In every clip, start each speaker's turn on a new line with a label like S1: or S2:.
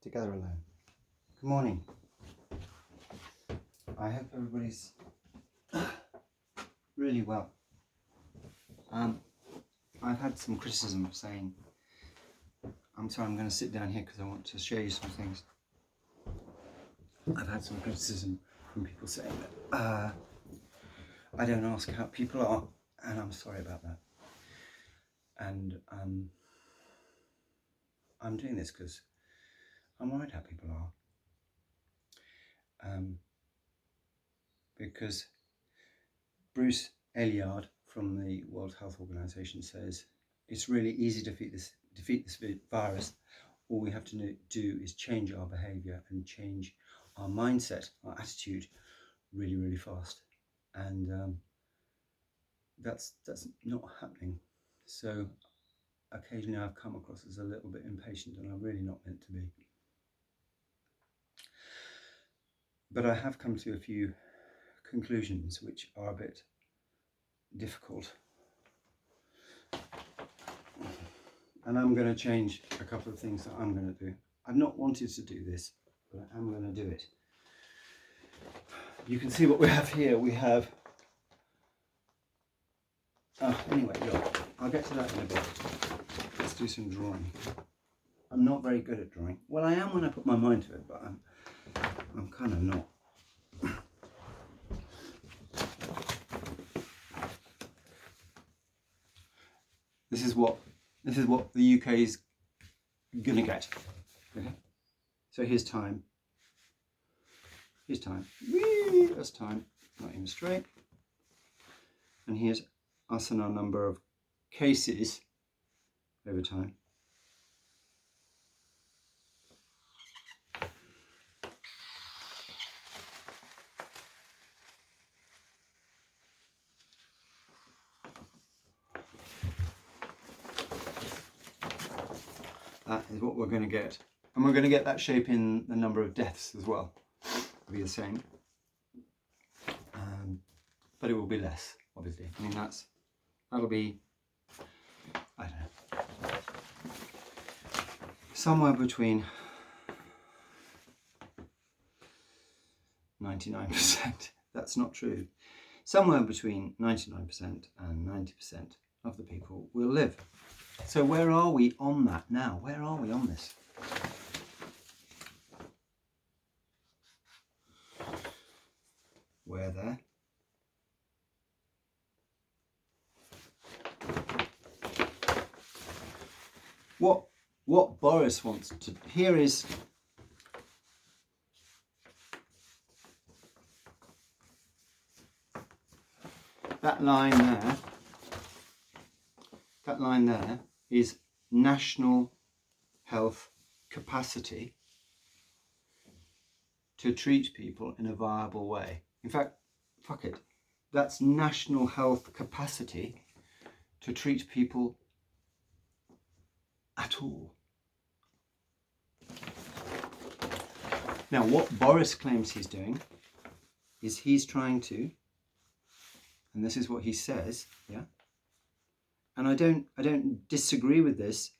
S1: Together alone. Good morning. I hope everybody's really well. I've had some criticism of saying, I'm sorry, I'm going to sit down here because I want to show you some things. I've had some criticism from people saying that I don't ask how people are, and I'm sorry about that. And I'm doing this because I'm worried how people are. Because Bruce Aylward from the World Health Organization says it's really easy to defeat this virus. All we have to do is change our behavior and change our mindset, our attitude really, really fast. And that's not happening. So occasionally I've come across as a little bit impatient, and I'm really not meant to be. But I have come to a few conclusions which are a bit difficult. And I'm going to change a couple of things that I'm going to do. I've not wanted to do this, but I am going to do it. You can see what we have here. We have... anyway, look, I'll get to that in a bit. Let's do some drawing. I'm not very good at drawing. Well, I am when I put my mind to it, but I'm kind of not. This is what the UK is gonna get. Okay. So here's time. Here's time. Whee! That's time. Not even straight. And here's us and our number of cases over time. That is what we're going to get. And we're going to get that shape in the number of deaths as well. It'll be the same. But it will be less, obviously. I mean, that'll be, I don't know, somewhere between 99%. That's not true. Somewhere between 99% and 90% of the people will live. So where are we on that now? Where are we on this? We're there. What Boris wants to... Here is... That line there is national health capacity to treat people in a viable way. In fact, fuck it. That's national health capacity to treat people at all. Now, what Boris claims he's doing is he's trying to, and this is what he says, yeah? And I don't disagree with this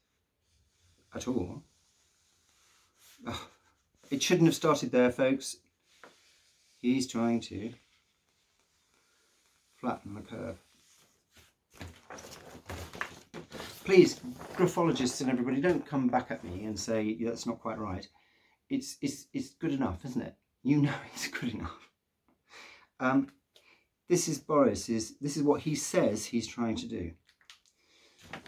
S1: at all. It shouldn't have started there, folks. He's trying to flatten the curve. Please, graphologists and everybody, don't come back at me and say that's not quite right. It's good enough, isn't it? You know it's good enough. This is Boris. This is what he says he's trying to do.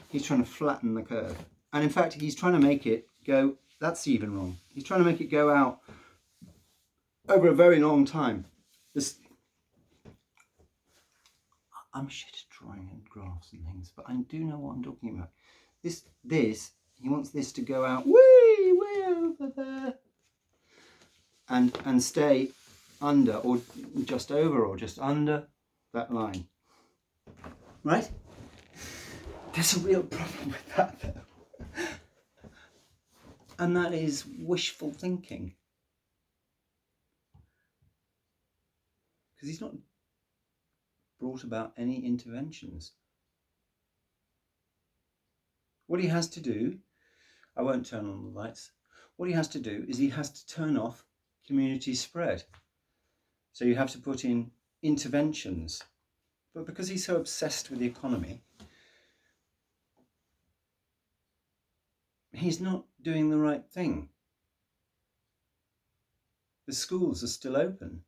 S1: He's trying to flatten the curve. And in fact, he's trying to make it go, that's even wrong. He's trying to make it go out over a very long time. I'm shit at drawing and graphs and things, but I do know what I'm talking about. He wants this to go out way over there and stay under or just over or just under that line. Right? There's a real problem with that though. And that is wishful thinking. Because he's not brought about any interventions. What he has to do, I won't turn on the lights. what he has to do is he has to turn off community spread. So you have to put in interventions. But because he's so obsessed with the economy, he's not doing the right thing. The schools are still open.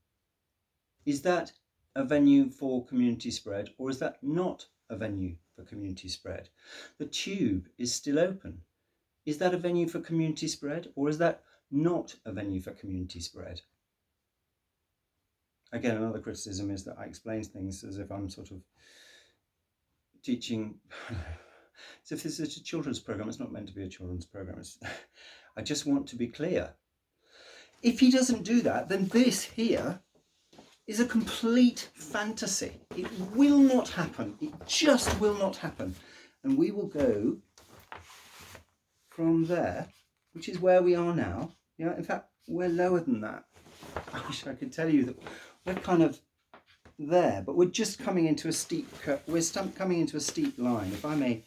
S1: Is that a venue for community spread, or is that not a venue for community spread? The tube is still open. Is that a venue for community spread, or is that not a venue for community spread? Again, another criticism is that I explain things as if I'm sort of teaching. As if this is a children's program. It's not meant to be a children's program. I just want to be clear. If he doesn't do that, then this here is a complete fantasy. It will not happen. It just will not happen. And we will go from there, which is where we are now. Yeah, in fact, we're lower than that. I wish I could tell you that we're kind of there, but we're just coming into a steep curve. We're coming into a steep line. If I may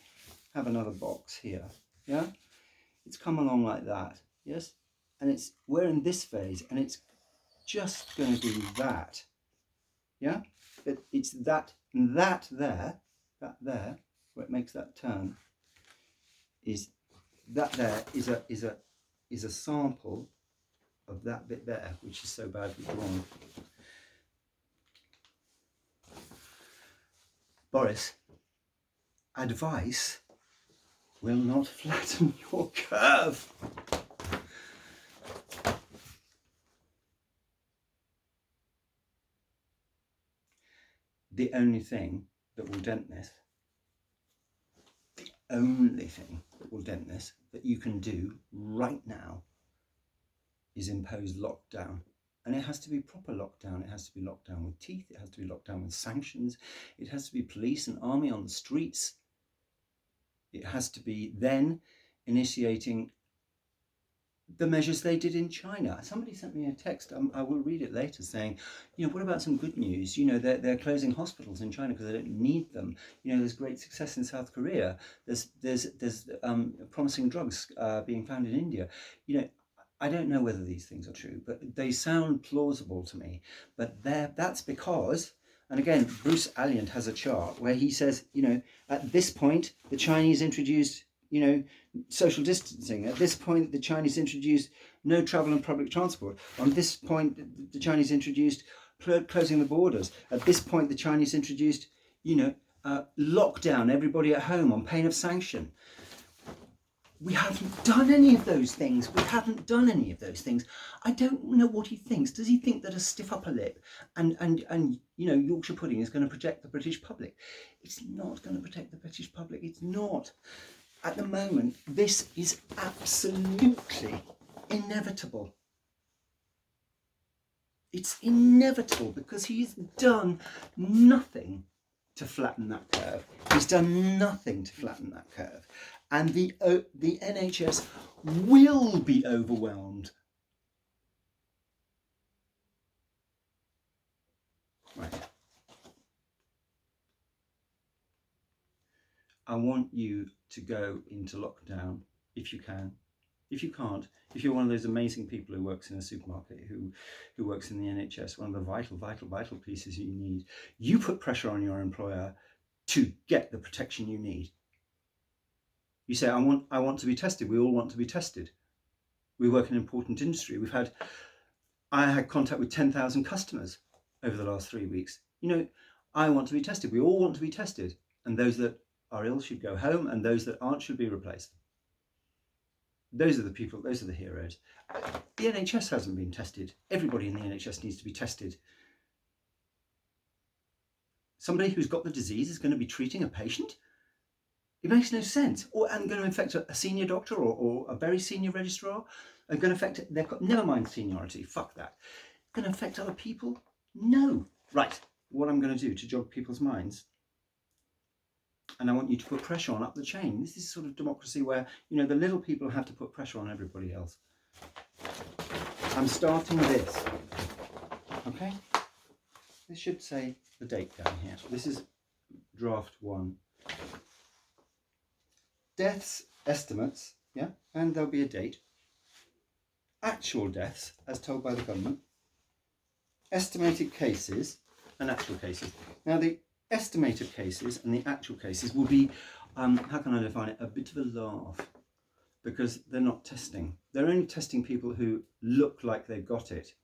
S1: have another box here, yeah, it's come along like that, yes, and we're in this phase, and it's just going to be that, yeah, but it's that there, where it makes that turn, is that there is a sample of that bit there, which is so badly drawn. Boris, advice will not flatten your curve. The only thing that will dent this, that you can do right now is impose lockdown. And it has to be proper lockdown. It has to be lockdown with teeth. It has to be lockdown with sanctions. It has to be police and army on the streets. It has to be then initiating the measures they did in China. Somebody sent me a text, I will read it later, saying, what about some good news? They're closing hospitals in China because they don't need them. There's great success in South Korea. There's promising drugs being found in India. I don't know whether these things are true, but they sound plausible to me. But that's because, and again, Bruce Alliant has a chart where he says, at this point, the Chinese introduced, social distancing. At this point, the Chinese introduced no travel and public transport. On this point, the Chinese introduced closing the borders. At this point, the Chinese introduced, lockdown, everybody at home on pain of sanction. We haven't done any of those things. I don't know what he thinks. Does he think that a stiff upper lip and Yorkshire pudding is going to protect the British public? It's not going to protect the British public. It's not. At the moment, this is absolutely inevitable. It's inevitable because he's done nothing to flatten that curve. And the NHS will be overwhelmed. Right. I want you to go into lockdown if you can. If you can't, if you're one of those amazing people who works in a supermarket, who works in the NHS, one of the vital pieces you need, you put pressure on your employer to get the protection you need. You say, I want to be tested. We all want to be tested. We work in an important industry. I had contact with 10,000 customers over the last 3 weeks. I want to be tested. We all want to be tested. And those that are ill should go home, and those that aren't should be replaced. Those are the people, those are the heroes. The NHS hasn't been tested. Everybody in the NHS needs to be tested. Somebody who's got the disease is going to be treating a patient? It makes no sense. And going to infect a senior doctor or a very senior registrar? And going to affect, never mind seniority, fuck that. Going to affect other people? No. Right, what I'm going to do to jog people's minds, and I want you to put pressure on up the chain. This is sort of democracy where, the little people have to put pressure on everybody else. I'm starting this, okay? This should say the date down here. This is draft 1. Deaths estimates, yeah, and there'll be a date. actual deaths, as told by the government, estimated cases and actual cases. Now, the estimated cases and the actual cases will be, how can I define it, a bit of a laugh, because they're not testing. They're only testing people who look like they've got it.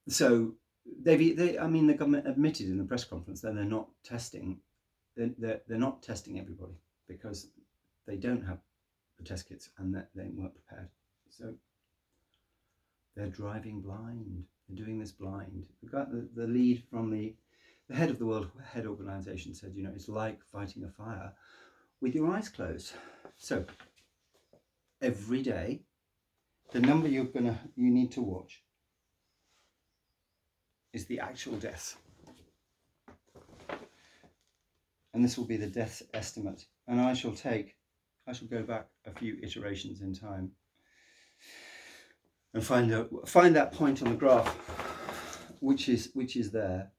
S1: So the government admitted in the press conference that they're not testing. They're not testing everybody because they don't have the test kits and that they weren't prepared. So they're driving blind. They're doing this blind. The lead from the head of the World Health Organization said, it's like fighting a fire with your eyes closed. So every day, the number you need to watch is the actual deaths. And this will be the death estimate. And I shall go back a few iterations in time and find that point on the graph which is there,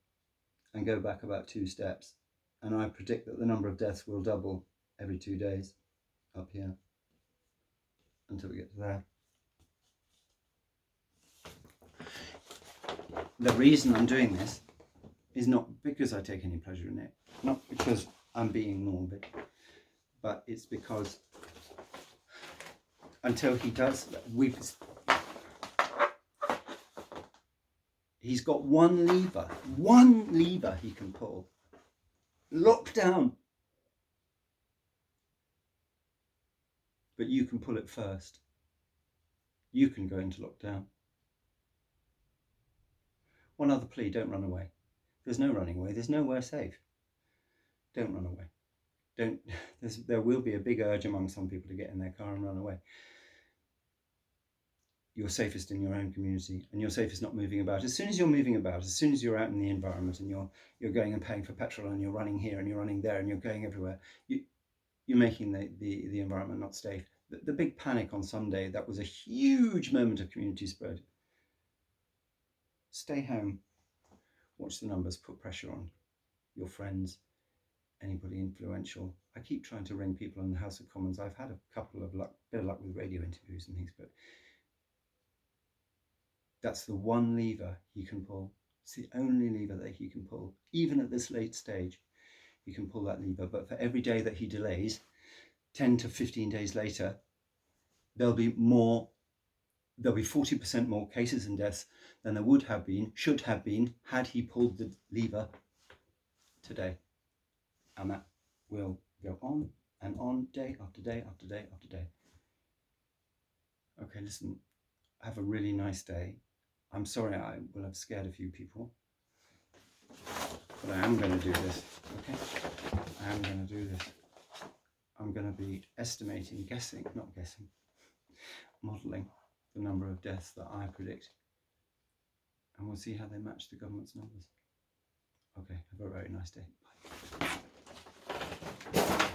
S1: and go back about 2 steps. And I predict that the number of deaths will double every 2 days up here until we get to there. The reason I'm doing this is not because I take any pleasure in it, not because I'm being morbid, but it's because until he does, he's got one lever he can pull. Lockdown. But you can pull it first. You can go into lockdown. One other plea, don't run away. There's no running away. There's nowhere safe. Don't run away. There will be a big urge among some people to get in their car and run away. You're safest in your own community, and you're safest not moving about. As soon as you're moving about, as soon as you're out in the environment and you're going and paying for petrol and you're running here and you're running there and you're going everywhere, you're making the environment not safe. The big panic on Sunday, that was a huge moment of community spread. Stay home, watch the numbers, put pressure on your friends, anybody influential. I keep trying to ring people in the House of Commons. I've had a couple of bit of luck with radio interviews and things, but that's the one lever he can pull. It's the only lever that he can pull. Even at this late stage, he can pull that lever. But for every day that he delays, 10 to 15 days later, there'll be 40% more cases and deaths than there should have been, had he pulled the lever today. And that will go on and on, day after day after day after day. Okay, listen, have a really nice day. I'm sorry I will have scared a few people, but I am going to do this, okay? I am going to do this. I'm going to be modelling the number of deaths that I predict, and we'll see how they match the government's numbers. Okay, have a very nice day. Bye.